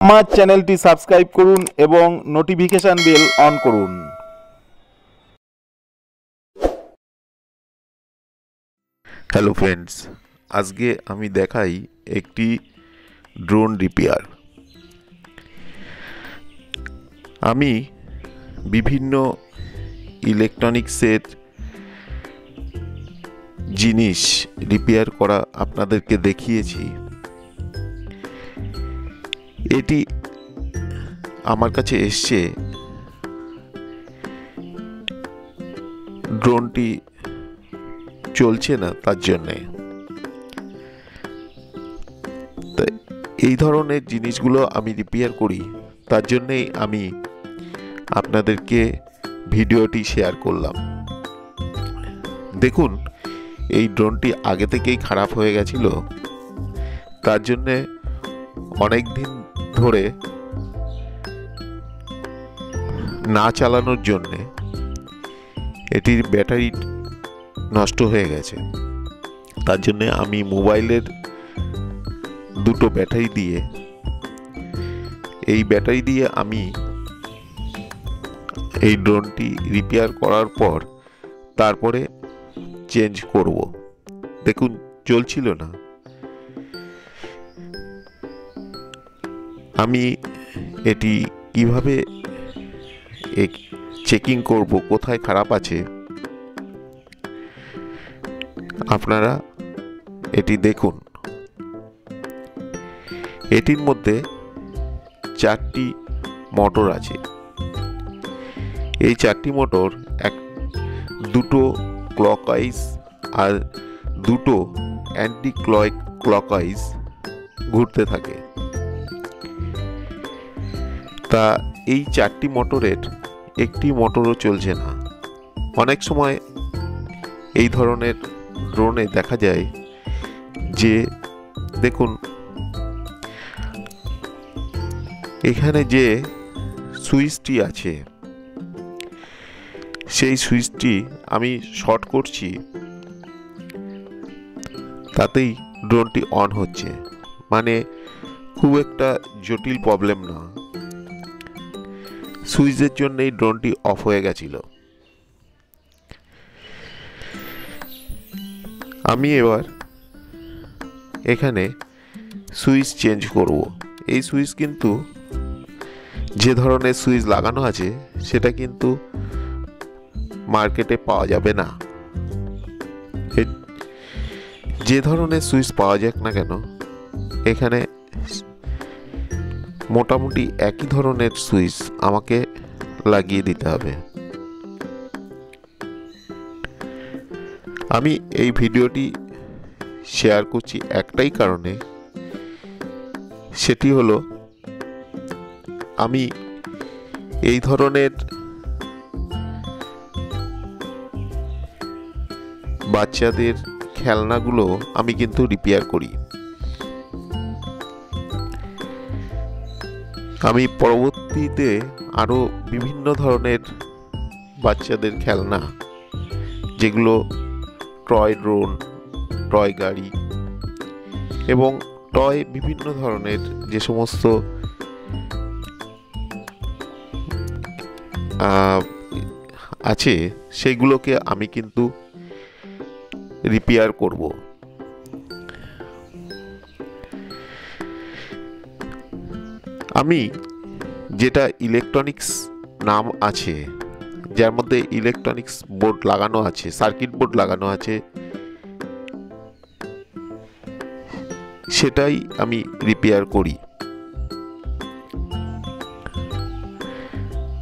আমার চ্যানেলটি সাবস্ক্রাইব করুন এবং নোটিফিকেশন বেল অন করুন। হ্যালো ফ্রেন্ডস, আজকে আমি দেখাই একটি ড্রোন রিপেয়ার। আমি বিভিন্ন ইলেকট্রনিক্সের জিনিস রিপেয়ার করা আপনাদেরকে দেখিয়েছি। এটি আমার কাছে এসছে, ড্রোনটি চলছে না, তার জন্যে। তো এই ধরনের জিনিসগুলো আমি রিপেয়ার করি, তার জন্যেই আমি আপনাদেরকে ভিডিওটি শেয়ার করলাম। দেখুন, এই ড্রোনটি আগে থেকেই খারাপ হয়ে গেছিল, তার জন্যে অনেক দিন ধরে না চালানোর জন্যে এটির ব্যাটারি নষ্ট হয়ে গেছে। তার জন্যে আমি মোবাইলের দুটো ব্যাটারি দিয়ে আমি এই ড্রোনটি রিপেয়ার করার পর তারপরে চেঞ্জ করব। দেখুন, চলছিল না। আমি এটি কিভাবে চেকিং করব, কোথায় খারাপ আছে, আপনারা এটি দেখুন। এটির মধ্যে 4টি মোটর আছে। এই 4টি মোটর দুটো ক্লকওয়াইজ আর দুটো অ্যান্টি ক্লকওয়াইজ ঘুরতে থাকে। তা এই 4টি মোটরের একটি মোটরও চলছে না। অনেক সময় এই ধরনের ড্রোনে দেখা যায় যে, দেখুন এখানে যে সুইচটি আছে, সেই সুইচটি আমি শর্ট করছি, তাতেই ড্রোনটি অন হচ্ছে। মানে খুব একটা জটিল প্রবলেম না, সুইচের জন্যই ড্রোনটি অফ হয়ে গেছিল। আমি এবার এখানে সুইচ চেঞ্জ করব। এই সুইচ কিন্তু যে ধরনের সুইচ লাগানো আছে সেটা কিন্তু মার্কেটে পাওয়া যাবে না। যে ধরনের সুইচ পাওয়া যাক না কেন, এখানে মোটামুটি একই ধরনের সুইচ আমাকে লাগিয়ে দিতে হবে। আমি এই ভিডিওটি শেয়ার করছি একটাই কারণে, সেটি হলো আমি এই ধরনের বাচ্চাদের খেলনাগুলো আমি কিন্তু রিপেয়ার করি। আমি পরবর্তীতে আরও বিভিন্ন ধরনের বাচ্চাদের খেলনা, যেগুলো টয় ড্রোন, টয় গাড়ি এবং টয় বিভিন্ন ধরনের যে সমস্ত আছে, সেগুলোকে আমি কিন্তু রিপেয়ার করব। আমি যেটা ইলেকট্রনিক্স নাম আছে, যার মধ্যে ইলেকট্রনিক্স বোর্ড লাগানো আছে, সার্কিট বোর্ড লাগানো আছে, সেটাই আমি রিপেয়ার করি।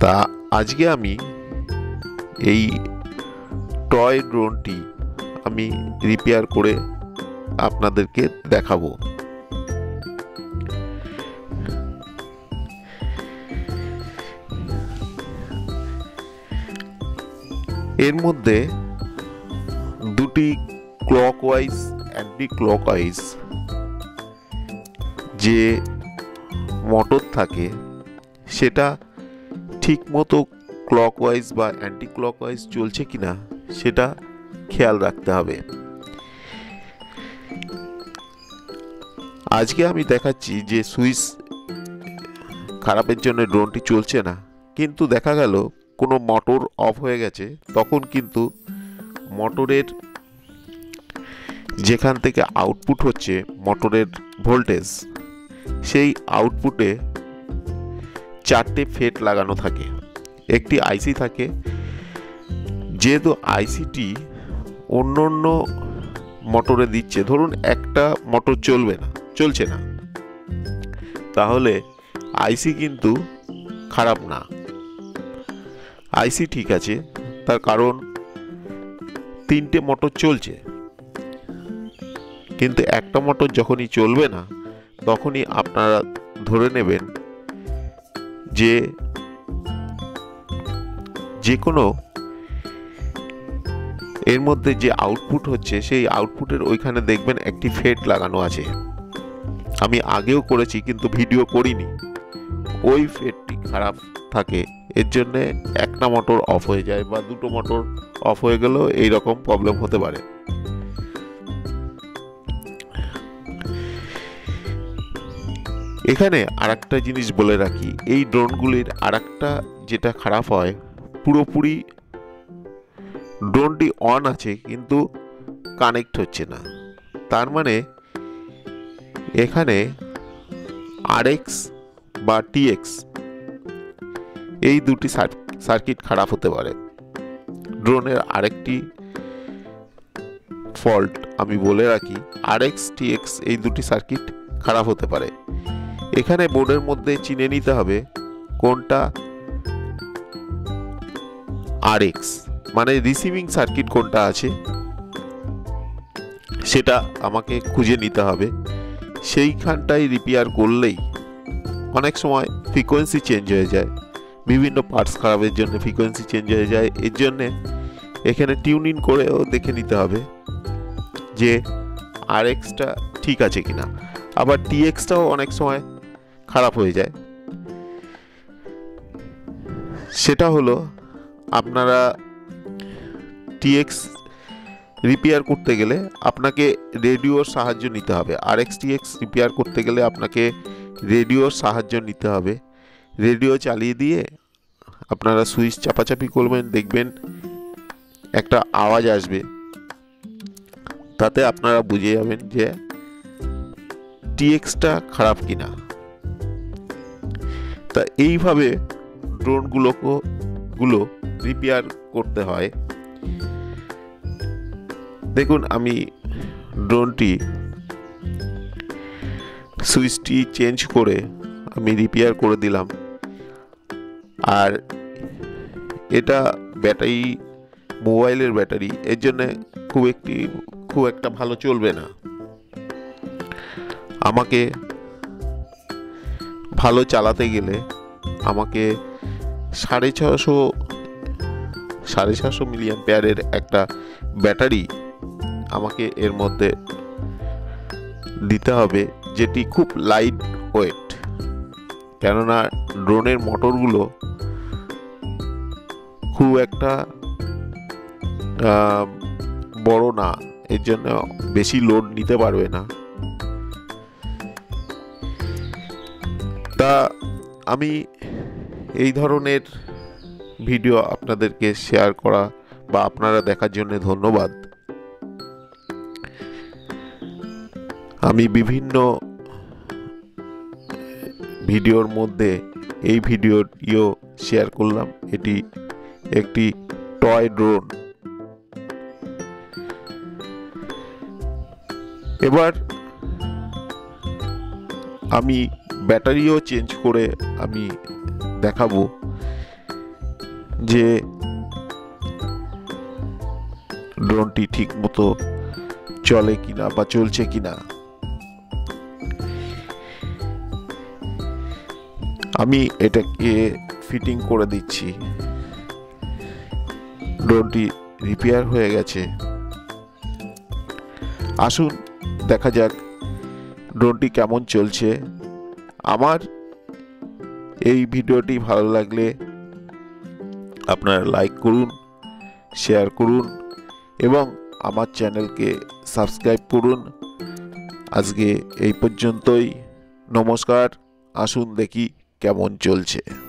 তা আজকে আমি এই টয় ড্রোনটি আমি রিপেয়ার করে আপনাদেরকে দেখাবো। এর মধ্যে দুটি ক্লকওয়াইজ অ্যান্টি ক্লকওয়াইজ যে মোটর থাকে, সেটা ঠিক মতো ক্লকওয়াইজ বা অ্যান্টি ক্লকওয়াইজ চলছে কিনা সেটা খেয়াল রাখতে হবে। আজকে আমি দেখাচ্ছি যে সুইচ খারাপের জন্য ড্রোনটি চলছে না, কিন্তু দেখা গেল কোনো মোটর অফ হয়ে গেছে, তখন কিন্তু মোটরের যেখান থেকে আউটপুট হচ্ছে মোটরের ভোল্টেজ, সেই আউটপুটে 4টে ফেট লাগানো থাকে, একটি আইসি থাকে। যেহেতু আইসিটি অন্য অন্য মোটরে দিচ্ছে, ধরুন একটা মোটর চলছে না, তাহলে আইসি কিন্তু খারাপ না, আইসি ঠিক আছে। তার কারণ 3টে মোটর চলছে, কিন্তু একটা মোটর যখনই চলবে না, তখনই আপনারা ধরে নেবেন যে কোনো এর মধ্যে যে আউটপুট হচ্ছে, সেই আউটপুটের ওইখানে দেখবেন একটি ফেট লাগানো আছে। আমি আগেও করেছি কিন্তু ভিডিও করিনি। ওই ফেটটি খারাপ থাকে, এর জন্যে একটা মোটর অফ হয়ে যায় বা দুটো মোটর অফ হয়ে গেলেও এইরকম প্রবলেম হতে পারে। এখানে আরেকটা জিনিস বলে রাখি, এই ড্রোনগুলির আরেকটা যেটা খারাপ হয়, পুরোপুরি ড্রোনটি অন আছে কিন্তু কানেক্ট হচ্ছে না। তার মানে এখানে RX বা TX এই দুটি সার্কিট খারাপ হতে পারে। ড্রোনের আরেকটি ফল্ট আমি বলে রাখি, RX TX এই দুটি সার্কিট খারাপ হতে পারে। এখানে বোর্ডের মধ্যে চিনে নিতে হবে কোনটা RX, মানে রিসিভিং সার্কিট কোনটা আছে সেটা আমাকে খুঁজে নিতে হবে। সেইখানটাই রিপেয়ার করলেই, অনেক সময় ফ্রিকোয়েন্সি চেঞ্জ হয়ে যায়, বিভিন্ন পার্টস খারাপের জন্য ফ্রিকোয়েন্সি চেঞ্জ হয়ে যায়, এর জন্যে এখানে টিউন ইন করেও দেখে নিতে হবে যে RXটা ঠিক আছে কিনা। আবার TXটাও অনেক সময় খারাপ হয়ে যায়। সেটা হলো, আপনারা TX রিপেয়ার করতে গেলে আপনাকে রেডিওর সাহায্য নিতে হবে। RX TX রিপেয়ার করতে গেলে আপনাকে রেডিওর সাহায্য নিতে হবে। রেডিও চালিয়ে দিয়ে আপনারা সুইচ চাপাচাপি করবেন, দেখবেন একটা আওয়াজ আসবে, তাতে আপনারা বুঝে যাবেন যে TXটা খারাপ কিনা। তা এইভাবে ড্রোনগুলো রিপেয়ার করতে হয়। দেখুন, আমি ড্রোনটি সুইচটি চেঞ্জ করে আমি রিপেয়ার করে দিলাম। আর এটা ব্যাটারি, মোবাইলের ব্যাটারি, এর জন্য খুব একটা ভালো চলবে না। আমাকে ভালো চালাতে গেলে আমাকে 650 মিলিঅ্যাম্পিয়ারের একটা ব্যাটারি আমাকে এর মধ্যে দিতে হবে, যেটি খুব লাইট ওয়েট। কেননা ড্রোনের মোটরগুলো খুব একটা বড় না, এর জন্য বেশি লোড নিতে পারবে না। তা আমি এই ধরনের ভিডিও আপনাদেরকে শেয়ার করা বা আপনারা দেখার জন্য ধন্যবাদ। আমি বিভিন্ন ভিডিওর মধ্যে এই ভিডিওটিও শেয়ার করলাম। এটি একটি টয় ড্রোন। এবার আমি ব্যাটারিও চেঞ্জ করে আমি দেখাবো যে ড্রোনটি ঠিক মতো চলে কিনা বা চলছে কিনা। আমি এটাকে ফিটিং করে দিচ্ছি। ড্রোনটি রিপেয়ার হয়ে গেছে। আসুন দেখা যাক ড্রোনটি কেমন চলছে। আমার এই ভিডিওটি ভালো লাগলে আপনারা লাইক করুন, শেয়ার করুন এবং আমার চ্যানেলকে সাবস্ক্রাইব করুন। আজকে এই পর্যন্তই। নমস্কার। আসুন দেখি কেমন চলছে।